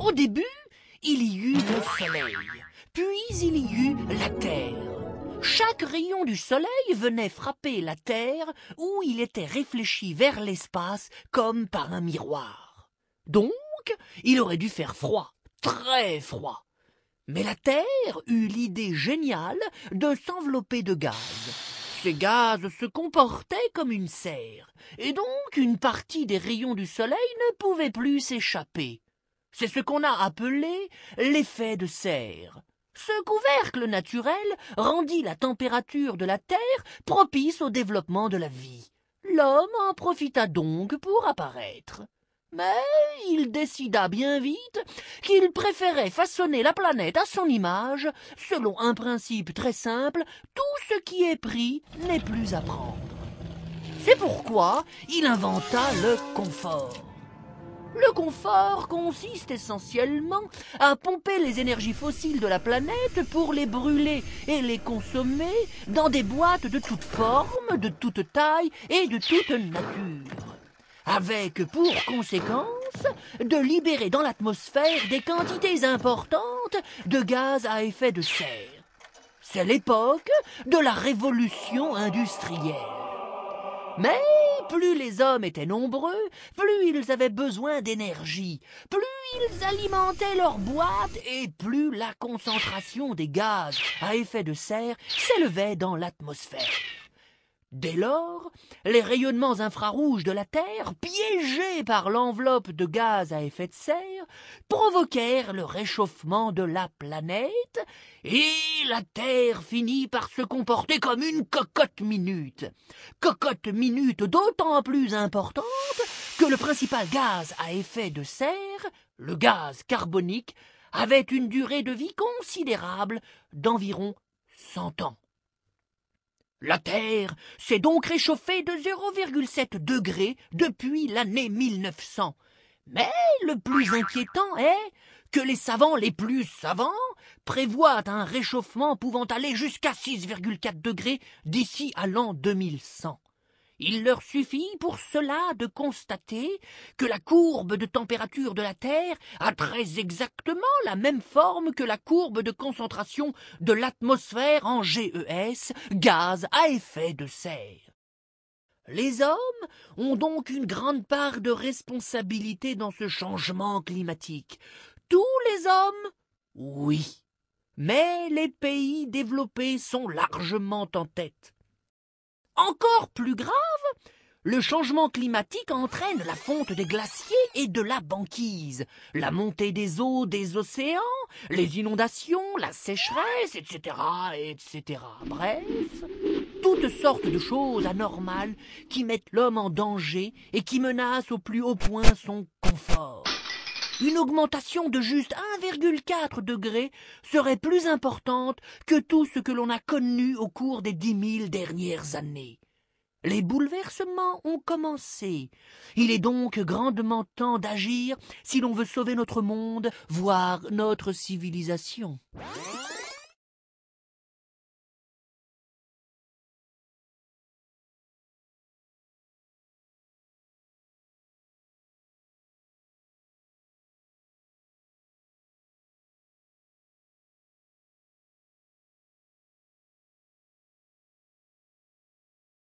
Au début, il y eut le soleil, puis il y eut la terre. Chaque rayon du soleil venait frapper la terre où il était réfléchi vers l'espace comme par un miroir. Donc, il aurait dû faire froid, très froid. Mais la terre eut l'idée géniale de s'envelopper de gaz. Ces gaz se comportaient comme une serre, et donc une partie des rayons du soleil ne pouvait plus s'échapper. C'est ce qu'on a appelé l'effet de serre. Ce couvercle naturel rendit la température de la Terre propice au développement de la vie. L'homme en profita donc pour apparaître. Mais il décida bien vite qu'il préférait façonner la planète à son image, selon un principe très simple, tout ce qui est pris n'est plus à prendre. C'est pourquoi il inventa le confort. Le confort consiste essentiellement à pomper les énergies fossiles de la planète pour les brûler et les consommer dans des boîtes de toutes formes, de toute taille et de toute nature, avec pour conséquence de libérer dans l'atmosphère des quantités importantes de gaz à effet de serre. C'est l'époque de la révolution industrielle. Mais plus les hommes étaient nombreux, plus ils avaient besoin d'énergie, plus ils alimentaient leurs boîtes et plus la concentration des gaz à effet de serre s'élevait dans l'atmosphère. Dès lors, les rayonnements infrarouges de la Terre, piégés par l'enveloppe de gaz à effet de serre, provoquèrent le réchauffement de la planète et la Terre finit par se comporter comme une cocotte minute. Cocotte minute d'autant plus importante que le principal gaz à effet de serre, le gaz carbonique, avait une durée de vie considérable d'environ 100 ans. La Terre s'est donc réchauffée de 0,7 degrés depuis l'année 1900. Mais le plus inquiétant est que les savants les plus savants prévoient un réchauffement pouvant aller jusqu'à 6,4 degrés d'ici à l'an 2100. Il leur suffit pour cela de constater que la courbe de température de la Terre a très exactement la même forme que la courbe de concentration de l'atmosphère en GES, gaz à effet de serre. Les hommes ont donc une grande part de responsabilité dans ce changement climatique. Tous les hommes, oui, mais les pays développés sont largement en tête. Encore plus grave, le changement climatique entraîne la fonte des glaciers et de la banquise, la montée des eaux des océans, les inondations, la sécheresse, etc., etc. Bref, toutes sortes de choses anormales qui mettent l'homme en danger et qui menacent au plus haut point son confort. Une augmentation de juste 1,4 degré serait plus importante que tout ce que l'on a connu au cours des 10 000 dernières années. Les bouleversements ont commencé. Il est donc grandement temps d'agir si l'on veut sauver notre monde, voire notre civilisation.